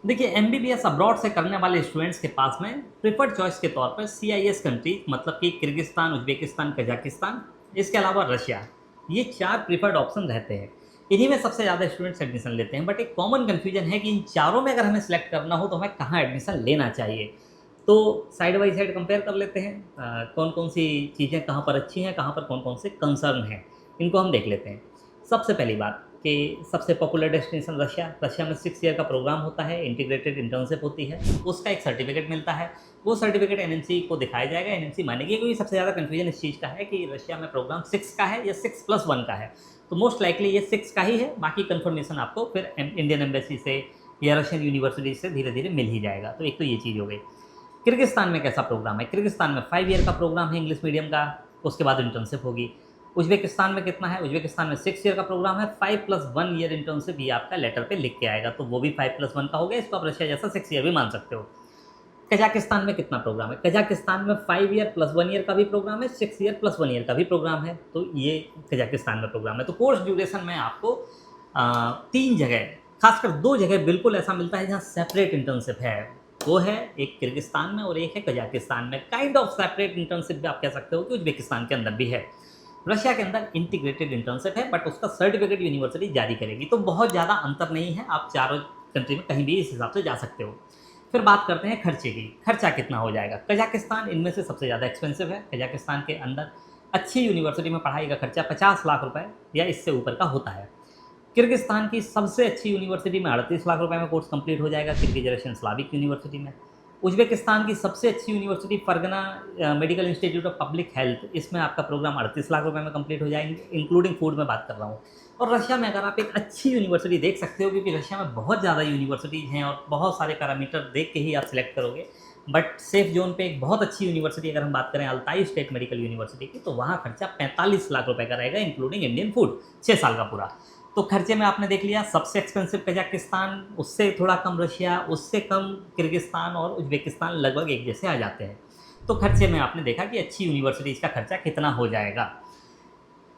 देखिए MBBS abroad से करने वाले स्टूडेंट्स के पास में प्रिफर्ड चॉइस के तौर पर सीआईएस कंट्री मतलब कि किर्गिस्तान, उज्बेकिस्तान, कजाकिस्तान, इसके अलावा रशिया, ये 4 प्रिफर्ड ऑप्शन रहते हैं। इन्हीं में सबसे ज़्यादा स्टूडेंट्स एडमिशन लेते हैं, बट एक कॉमन कन्फ्यूजन है कि इन चारों में अगर हमें सेलेक्ट करना हो तो हमें कहाँ एडमिशन लेना चाहिए। तो साइड बाई साइड कंपेयर कर लेते हैं, कौन कौन सी चीज़ें कहाँ पर अच्छी हैं, कहाँ पर कौन कौन से कंसर्न हैं, इनको हम देख लेते हैं। सबसे पहली बात कि सबसे पॉपुलर डेस्टिनेशन रशिया। रशिया में 6 ईयर का प्रोग्राम होता है, इंटीग्रेटेड इंटर्नशिप होती है, उसका एक सर्टिफिकेट मिलता है। वो सर्टिफिकेट एनएमसी को दिखाया जाएगा, एनएमसी मानेगी, क्योंकि सबसे ज़्यादा कन्फ्यूजन इस चीज़ का है कि रशिया में प्रोग्राम 6 का है या 6+1 का है। तो मोस्ट लाइकली ये 6 का ही है, बाकी कन्फर्मेशन आपको फिर इंडियन एम्बेसी से या रशियन यूनिवर्सिटी से धीरे धीरे मिल ही जाएगा। तो एक तो ये चीज़ हो गई। किर्गिस्तान में कैसा प्रोग्राम है? किर्गिस्तान में 5 ईयर का प्रोग्राम है इंग्लिश मीडियम का, उसके बाद इंटर्नशिप होगी। उज्बेकिस्तान में कितना है? उज्बेकिस्तान में 6 ईयर का प्रोग्राम है, 5+1 ईयर इंटर्नशिप ये आपका लेटर पे लिख के आएगा, तो वो भी 5+1 का हो गया। इसको आप रशिया जैसा 6 ईयर भी मान सकते हो। कजाकिस्तान में कितना प्रोग्राम है? कजाकिस्तान में 5 ईयर प्लस 1 ईयर का भी प्रोग्राम है, 6 ईयर प्लस 1 ईयर का भी प्रोग्राम है। तो ये कजाकिस्तान में प्रोग्राम है। तो कोर्स ड्यूरेशन में आपको 3 जगह, खासकर 2 जगह बिल्कुल ऐसा मिलता है जहाँ सेपरेट इंटर्नशिप है। वो है एक किर्गिस्तान में और एक है कजाकिस्तान में। काइंड ऑफ सेपरेट इंटर्नशिप भी आप कह सकते हो कि उज्बेकिस्तान के अंदर भी है। रशिया के अंदर इंटीग्रेटेड इंटर्नशिप है, बट उसका सर्टिफिकेट यूनिवर्सिटी जारी करेगी। तो बहुत ज़्यादा अंतर नहीं है, आप चारों कंट्री में कहीं भी इस हिसाब से जा सकते हो। फिर बात करते हैं खर्चे की। खर्चा कितना हो जाएगा? कजाकिस्तान इनमें से सबसे ज़्यादा एक्सपेंसिव है। कजाकिस्तान के अंदर अच्छी यूनिवर्सिटी में पढ़ाई का खर्चा 50 लाख रुपए या इससे ऊपर का होता है। किर्गिस्तान की सबसे अच्छी यूनिवर्सिटी में 38 लाख रुपए में कोर्स कंप्लीट हो जाएगा, किर्गिज रशियन स्लाविक यूनिवर्सिटी में। उज्बेकिस्तान की सबसे अच्छी university Fergana medical institute of public health, इसमें आपका प्रोग्राम 38 लाख रुपए में कंप्लीट हो जाएंगे, इंक्लूडिंग फूड में बात कर रहा हूँ। और रशिया में अगर आप एक अच्छी यूनिवर्सिटी देख सकते हो, क्योंकि रशिया में बहुत ज़्यादा यूनिवर्सिटीज़ हैं और बहुत सारे पैरामीटर देख के ही आप सिलेक्ट करोगे, बट सेफ जोन पे एक बहुत अच्छी यूनिवर्सिटी अगर हम बात करें अल्ताई स्टेट मेडिकल यूनिवर्सिटी की, तो वहाँ खर्चा 45 लाख रुपए का रहेगा, इंक्लूडिंग इंडियन फूड, 6 साल का पूरा। तो खर्चे में आपने देख लिया, सबसे एक्सपेंसिव कजाकिस्तान, उससे थोड़ा कम रशिया, उससे कम किर्गिस्तान और उज्बेकिस्तान लगभग एक जैसे आ जाते हैं। तो खर्चे में आपने देखा कि अच्छी यूनिवर्सिटीज़ का खर्चा कितना हो जाएगा।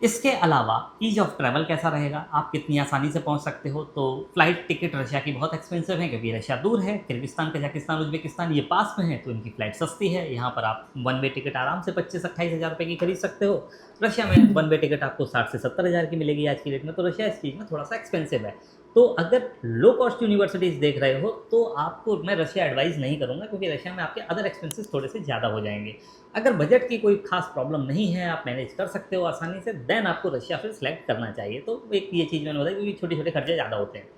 इसके अलावा ईज़ ऑफ ट्रैवल कैसा रहेगा, आप कितनी आसानी से पहुंच सकते हो? तो फ्लाइट टिकट रशिया की बहुत एक्सपेंसिव है, क्योंकि रशिया दूर है, किर्गिस्तान, कजाकिस्तान, उज्बेकिस्तान ये पास में है, तो इनकी फ़्लाइट सस्ती है। यहाँ पर आप वन वे टिकट आराम से 25-28 हज़ार रुपये की खरीद सकते हो। रशिया में वन वे टिकट आपको 60 से 70 हज़ार की मिलेगी आज की डेट में। तो रशिया इस चीज़ में थोड़ा सा एक्सपेंसिव है। तो अगर लो कॉस्ट यूनिवर्सिटीज़ देख रहे हो तो आपको मैं रशिया एडवाइस नहीं करूँगा, क्योंकि रशिया में आपके अदर एक्सपेंसेस थोड़े से ज़्यादा हो जाएंगे। अगर बजट की कोई खास प्रॉब्लम नहीं है, आप मैनेज कर सकते हो आसानी से, देन आपको रशिया फिर सेलेक्ट करना चाहिए। तो एक ये चीज़ मैंने बताई, क्योंकि छोटे छोटे खर्चे ज़्यादा होते हैं।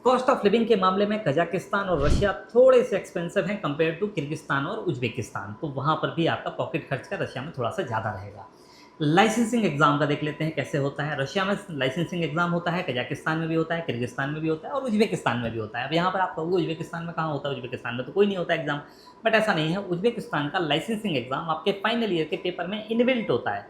कॉस्ट ऑफ लिविंग के मामले में कजाकिस्तान और रशिया थोड़े से एक्सपेंसिव हैं कंपेयर टू किर्गिस्तान और उज्बेकिस्तान। तो वहाँ पर भी आपका पॉकेट खर्च का रशिया में थोड़ा सा ज़्यादा रहेगा। लाइसेंसिंग एग्जाम का देख लेते हैं कैसे होता है। रशिया में लाइसेंसिंग एग्जाम होता है, कजाकिस्तान में भी होता है, किर्गिस्तान में भी होता है और उज्बेकिस्तान में भी होता है। अब यहाँ पर आप कहोगे उज्बेकिस्तान में कहाँ होता है? उज्बेकिस्तान में तो कोई नहीं होता एग्जाम, बट ऐसा नहीं है। उज्बेकिस्तान का लाइसेंसिंग एग्जाम आपके फाइनल ईयर के पेपर में इनबिल्ट होता है,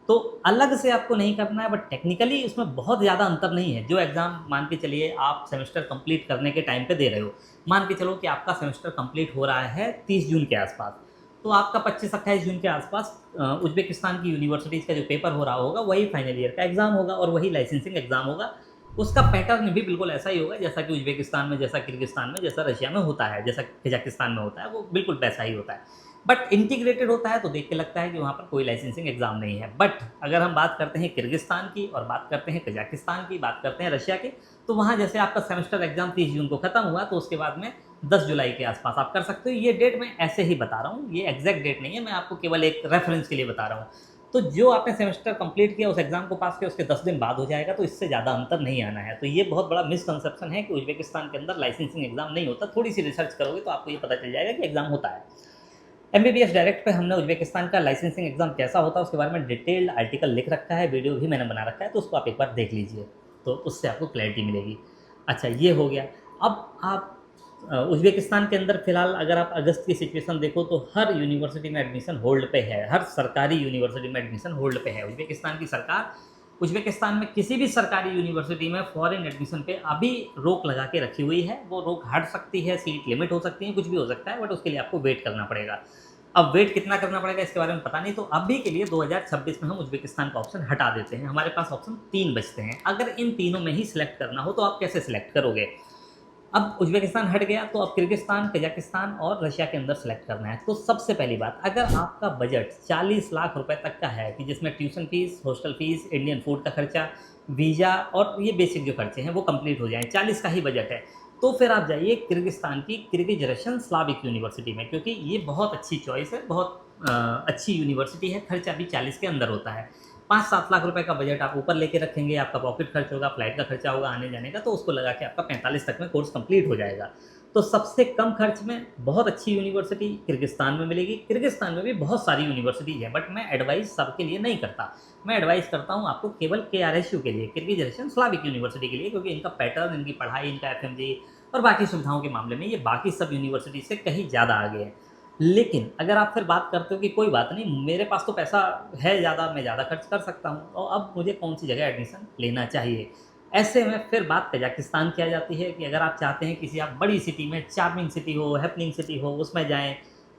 तो अलग से आपको नहीं करना है, बट टेक्निकली उसमें बहुत ज़्यादा अंतर नहीं है। जो एग्ज़ाम मान के चलिए आप सेमेस्टर कंप्लीट करने के टाइम पे दे रहे हो, मान के चलो कि आपका सेमेस्टर कंप्लीट हो रहा है 30 जून के आसपास, तो आपका 25-28 जून के आसपास उज्बेकिस्तान की यूनिवर्सिटीज़ का जो पेपर हो रहा होगा वही फाइनल ईयर का एग्ज़ाम होगा और वही लाइसेंसिंग एग्ज़ाम होगा। उसका पैटर्न भी बिल्कुल ऐसा ही होगा जैसा कि उज्बेकिस्तान में, जैसा किर्गिस्तान में, जैसा रशिया में होता है, जैसा कजाकिस्तान में होता है, वो बिल्कुल वैसा ही होता है। बट इंटीग्रेटेड होता है तो देख के लगता है कि वहाँ पर कोई लाइसेंसिंग एग्जाम नहीं है। बट अगर हम बात करते हैं किर्गिस्तान की और बात करते हैं कजाकिस्तान की, बात करते हैं रशिया की, तो वहाँ जैसे आपका सेमेस्टर एग्जाम 30 जून को खत्म हुआ, तो उसके बाद में 10 जुलाई के आसपास आप कर सकते हो। ये डेट मैं ऐसे ही बता रहा हूँ, ये एग्जैक्ट डेट नहीं है, मैं आपको केवल एक रेफरेंस के लिए बता रहा हूँ। तो जो आपने सेमेस्टर कंप्लीट किया, उस एग्जाम को पास किया, उसके 10 दिन बाद हो जाएगा, तो इससे ज़्यादा अंतर नहीं आना है। तो ये बहुत बड़ा मिसकंसेप्शन है कि उज्बेकिस्तान के अंदर लाइसेंसिंग एग्जाम नहीं होता। थोड़ी सी रिसर्च करोगे तो आपको ये पता चल जाएगा कि एग्जाम होता है। एमबीबीएस डायरेक्ट पे हमने उज्बेकिस्तान का लाइसेंसिंग एग्जाम कैसा होता है उसके बारे में डिटेल्ड आर्टिकल लिख रखा है, वीडियो भी मैंने बना रखा है, तो उसको आप एक बार देख लीजिए, तो उससे आपको क्लैरिटी मिलेगी। अच्छा, ये हो गया। अब आप उज्बेकिस्तान के अंदर फिलहाल अगर आप अगस्त की सिचुएशन देखो तो हर यूनिवर्सिटी में एडमिशन होल्ड पे है, हर सरकारी यूनिवर्सिटी में एडमिशन होल्ड पे है। उज्बेकिस्तान की सरकार उज्बेकिस्तान में किसी भी सरकारी यूनिवर्सिटी में फॉरेन एडमिशन पे अभी रोक लगा के रखी हुई है। वो रोक हट सकती है, सीट लिमिट हो सकती है, कुछ भी हो सकता है, बट उसके लिए आपको वेट करना पड़ेगा। अब वेट कितना करना पड़ेगा इसके बारे में पता नहीं, तो अभी के लिए 2026 में हम उज्बेकिस्तान का ऑप्शन हटा देते हैं। हमारे पास ऑप्शन 3 बचते हैं। अगर इन तीनों में ही सिलेक्ट करना हो तो आप कैसे सिलेक्ट करोगे? अब उज़्बेकिस्तान हट गया तो अब किर्गिस्तान, कजाकिस्तान और रशिया के अंदर सेलेक्ट करना है। तो सबसे पहली बात, अगर आपका बजट 40 लाख रुपए तक का है कि जिसमें tuition fees, hostel fees, Indian food का खर्चा, वीज़ा और ये बेसिक जो खर्चे हैं वो कंप्लीट हो जाएँ, 40 का ही बजट है, तो फिर आप जाइए किर्गिस्तान की किर्गिज़ रशियन स्लाविक यूनिवर्सिटी में, क्योंकि ये बहुत अच्छी चॉइस है, बहुत अच्छी यूनिवर्सिटी है, खर्चा भी 40 के अंदर होता है। 5-7 लाख रुपए का बजट आप ऊपर लेके रखेंगे, आपका पॉकेट खर्च होगा, फ्लाइट का खर्चा होगा आने-जाने का, तो उसको लगा के आपका 45 तक में कोर्स कंप्लीट हो जाएगा। तो सबसे कम खर्च में बहुत अच्छी यूनिवर्सिटी किर्गिस्तान में मिलेगी। किर्गिस्तान में भी बहुत सारी यूनिवर्सिटीज़ हैं, बट मैं एडवाइस सबके लिए नहीं करता। मैं एडवाइस करता हूँ आपको केवल केआरएसयू के लिए, किर्गिज़ रशियन स्लाविक यूनिवर्सिटी के लिए, क्योंकि इनका पैटर्न, इनकी पढ़ाई, इनका एफएमजी और बाकी सुविधाओं के मामले में ये बाकी सब यूनिवर्सिटी से कहीं ज़्यादा आगे है। लेकिन अगर आप फिर बात करते हो कि कोई बात नहीं, मेरे पास तो पैसा है ज़्यादा, मैं ज़्यादा खर्च कर सकता हूँ, और अब मुझे कौन-सी जगह एडमिशन लेना चाहिए? ऐसे में फिर बात कजाकिस्तान की आ जाती है कि अगर आप चाहते हैं किसी आप बड़ी सिटी में, चार्मिंग सिटी हो, हैपनिंग सिटी हो, उसमें जाएँ,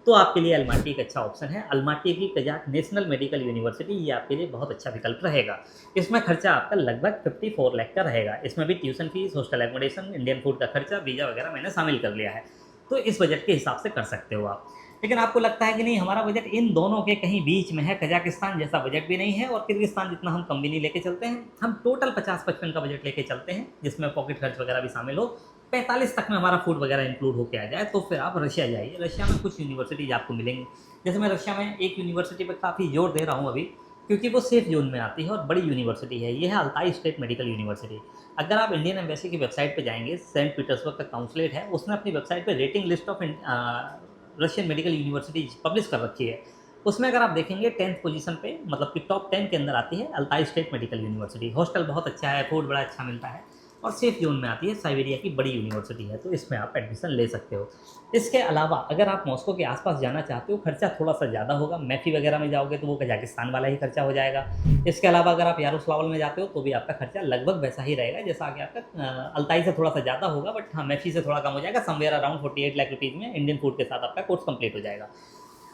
तो आपके लिए अलमाटी एक अच्छा ऑप्शन है। अलमाटी की कजाक नेशनल मेडिकल यूनिवर्सिटी, ये आपके लिए बहुत अच्छा विकल्प रहेगा। इसमें खर्चा आपका लगभग 54 लाख का रहेगा। इसमें भी tuition fees, hostel accommodation, Indian food का खर्चा, वीज़ा वगैरह मैंने शामिल कर लिया है। तो इस बजट के हिसाब से कर सकते हो आप। लेकिन आपको लगता है कि नहीं, हमारा बजट इन दोनों के कहीं बीच में है, कजाकिस्तान जैसा बजट भी नहीं है और किर्गिस्तान जितना हम कम भी नहीं लेके चलते हैं, हम टोटल 50-55 का बजट लेके चलते हैं, जिसमें पॉकेट खर्च वगैरह भी शामिल हो, 45 तक में हमारा फूड वगैरह इंक्लूड होके आ जाए, तो फिर आप रशिया जाइए। रशिया में कुछ यूनिवर्सिटीज़ आपको मिलेंगी। जैसे मैं रशिया में एक यूनिवर्सिटी पे काफ़ी ज़ोर दे रहा हूँ अभी, क्योंकि वो सेफ ज़ोन में आती है और बड़ी यूनिवर्सिटी है। ये है अल्ताई स्टेट मेडिकल यूनिवर्सिटी। अगर आप इंडियन एम्बेसी की वेबसाइट पे जाएँगे, सेंट पीटर्सबर्ग का काउंसलेट है, उसने अपनी वेबसाइट पे rating list of Russian medical universities publish कर रखी है। उसमें अगर आप देखेंगे 10th पोज़ीशन पे, मतलब कि टॉप 10 के अंदर आती है Altai state medical university. Hostel बहुत अच्छा है, फूड बड़ा अच्छा मिलता है और सेफ ज़ोन में आती है, साइबेरिया की बड़ी यूनिवर्सिटी है, तो इसमें आप एडमिशन ले सकते हो। इसके अलावा अगर आप मॉस्को के आस-पास जाना चाहते हो, खर्चा थोड़ा-सा ज़्यादा होगा। मैफी वगैरह में जाओगे तो वो कजाकिस्तान वाला ही खर्चा हो जाएगा। इसके अलावा अगर आप यारोस्लावल में जाते हो तो भी आपका खर्चा लगभग वैसा ही रहेगा जैसा कि आपका अल्ताई से थोड़ा-सा ज़्यादा होगा, बट हाँ, मैफी से थोड़ा कम हो जाएगा। समवेयर अराउंड 48 लाख रुपीज़ में इंडियन फूड के साथ आपका कोर्स कंप्लीट हो जाएगा।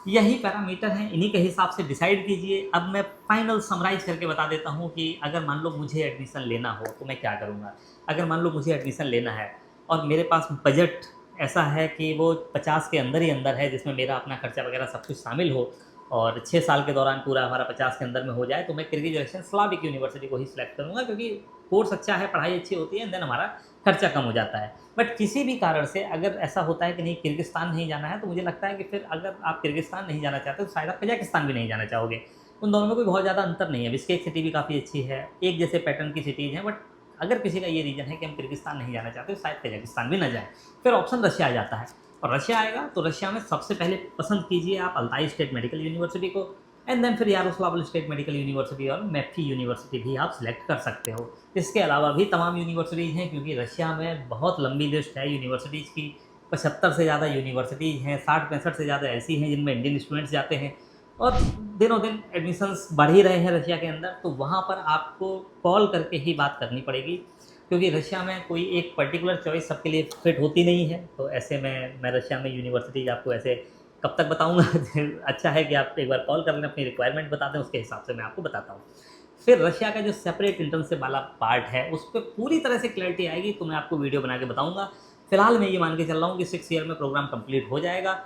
यही पैरामीटर हैं, इन्हीं के हिसाब से डिसाइड कीजिए। अब मैं फाइनल समराइज़ करके बता देता हूँ कि अगर मान लो मुझे एडमिशन लेना हो तो मैं क्या करूँगा? अगर मान लो मुझे एडमिशन लेना है और मेरे पास बजट ऐसा है कि वो 50 के अंदर ही अंदर है, जिसमें मेरा अपना खर्चा वगैरह सब कुछ शामिल हो और 6 साल के दौरान पूरा हमारा 50 के अंदर में हो जाए, तो मैं किर्गिज़ रशियन स्लाविक यूनिवर्सिटी को ही सिलेक्ट करूँगा, क्योंकि कोर्स अच्छा है, पढ़ाई अच्छी होती है, देन हमारा खर्चा कम हो जाता है। बट किसी भी कारण से अगर ऐसा होता है कि नहीं, किर्गिस्तान नहीं जाना है, तो मुझे लगता है कि फिर अगर आप किर्गिस्तान नहीं जाना चाहते तो शायद आप कजाकिस्तान भी नहीं जाना चाहोगे। उन दोनों में कोई बहुत ज़्यादा अंतर नहीं है। बिश्केक सिटी भी काफ़ी अच्छी है, एक जैसे पैटर्न की सिटीज़ हैं, बट अगर किसी का ये रीज़न है कि हम किर्गिस्तान नहीं जाना चाहते, तो शायद कजाकिस्तान भी ना जाएँ। फिर ऑप्शन रशिया आ जाता है, और रशिया आएगा तो रशिया में सबसे पहले पसंद कीजिए आप अल्ताई स्टेट मेडिकल यूनिवर्सिटी को, एंड देन फिर यारोस्लावल स्टेट मेडिकल यूनिवर्सिटी और मैफी यूनिवर्सिटी भी आप सिलेक्ट कर सकते हो। इसके अलावा भी तमाम यूनिवर्सिटीज़ हैं, क्योंकि रशिया में बहुत लंबी लिस्ट है यूनिवर्सिटीज़ की। 75 से ज़्यादा यूनिवर्सिटीज़ हैं, 60-65 से ज़्यादा ऐसी हैं जिनमें इंडियन स्टूडेंट्स जाते हैं, और दिनों दिन एडमिशन्स बढ़ ही रहे हैं रशिया के अंदर। तो वहाँ पर आपको कॉल करके ही बात करनी पड़ेगी, क्योंकि रशिया में कोई एक पर्टिकुलर चॉइस सबके लिए फिट होती नहीं है। तो ऐसे में मैं रशिया में यूनिवर्सिटीज़ आपको ऐसे कब तक बताऊँगा? अच्छा है कि आप एक बार कॉल कर लें, अपनी रिक्वायरमेंट बता दें, उसके हिसाब से मैं आपको बताता हूँ। फिर रशिया का जो सेपरेट इंटर्नशिप वाला पार्ट है, उस पे पूरी तरह से क्लैरिटी आएगी तो मैं आपको वीडियो बना के बताऊँगा। फिलहाल मैं ये मान के चल रहा हूँ कि 6 ईयर में प्रोग्राम कंप्लीट हो जाएगा,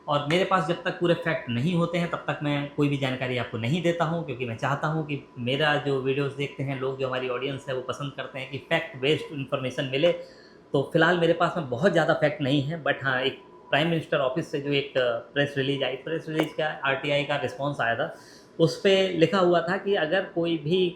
और मेरे पास जब तक पूरे फैक्ट नहीं होते हैं तब तक मैं कोई भी जानकारी आपको नहीं देता हूँ, क्योंकि मैं चाहता हूँ कि मेरा जो वीडियोज़ देखते हैं लोग, जो हमारी ऑडियंस है, वो पसंद करते हैं कि फैक्ट बेस्ड इन्फॉर्मेशन मिले। तो फिलहाल मेरे पास में बहुत ज़्यादा फैक्ट नहीं है, बट हाँ, एक प्राइम मिनिस्टर ऑफिस से जो एक प्रेस रिलीज आई, प्रेस रिलीज का आरटीआई का रिस्पॉन्स आया था, उस पे लिखा हुआ था कि अगर कोई भी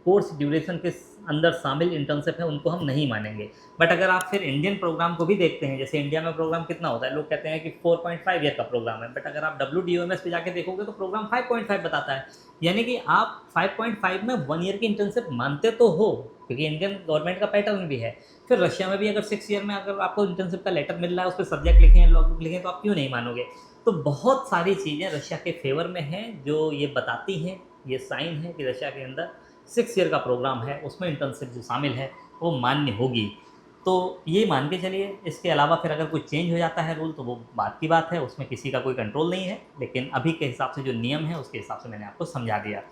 कोर्स ड्यूरेशन के अंदर शामिल इंटर्नशिप है उनको हम नहीं मानेंगे। बट अगर आप फिर इंडियन प्रोग्राम को भी देखते हैं, जैसे इंडिया में प्रोग्राम कितना होता है, लोग कहते हैं कि 4.5 ईयर का प्रोग्राम है, बट अगर आप WDOMS पे जाके देखोगे तो प्रोग्राम 5.5 बताता है। यानी कि आप 5.5 में 1 ईयर की इंटर्नशिप मानते तो हो, क्योंकि इंडियन गवर्नमेंट का पैटर्न भी है। फिर रशिया में भी अगर 6 ईयर में अगर आपको इंटर्नशिप का लेटर मिल रहा है, उस पे सब्जेक्ट लिखे हैं, लॉग बुक लिखे हैं, तो आप क्यों नहीं मानोगे? तो बहुत सारी चीज़ें रशिया के फ़ेवर में हैं, जो ये बताती हैं, ये साइन है कि रशिया के अंदर 6 ईयर का प्रोग्राम है, उसमें इंटर्नशिप जो शामिल है, वो मान्य होगी। तो ये मान के चलिए। इसके अलावा फिर अगर कोई चेंज हो जाता है रूल, तो वो बात की बात है, उसमें किसी का कोई कंट्रोल नहीं है। लेकिन अभी के हिसाब से जो नियम है, उसके हिसाब से मैंने आपको समझा दिया।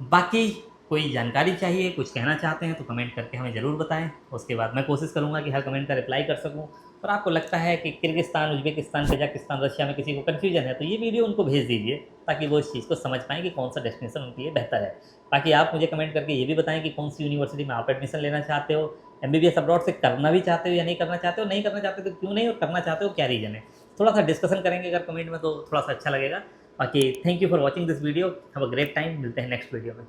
बाकी कोई जानकारी चाहिए, कुछ कहना चाहते हैं तो कमेंट करके हमें ज़रूर बताएं। उसके बाद मैं कोशिश करूँगा कि हर कमेंट का रिप्लाई कर सकूँ। और आपको लगता है कि किर्गिस्तान, उज़्बेकिस्तान, कजाकिस्तान, रशिया में किसी को कन्फ्यूजन है तो ये वीडियो उनको भेज दीजिए, ताकि वो इस चीज़ को समझ पाएँ कि कौन सा डेस्टिनेशन उनके लिए बेहतर है। बाकी आप मुझे कमेंट करके ये भी बताएं कि कौन सी यूनिवर्सिटी में आप एडमिशन लेना चाहते हो, एमबीबीएस अब्रॉड से करना भी चाहते हो या नहीं करना चाहते हो, नहीं करना चाहते तो क्यों नहीं, और करना चाहते हो क्या रीज़न है। थोड़ा सा डिस्कशन करेंगे अगर कमेंट में तो थोड़ा सा अच्छा लगेगा। बाकी thank you for watching this video, have a great time, मिलते हैं नेक्स्ट वीडियो में।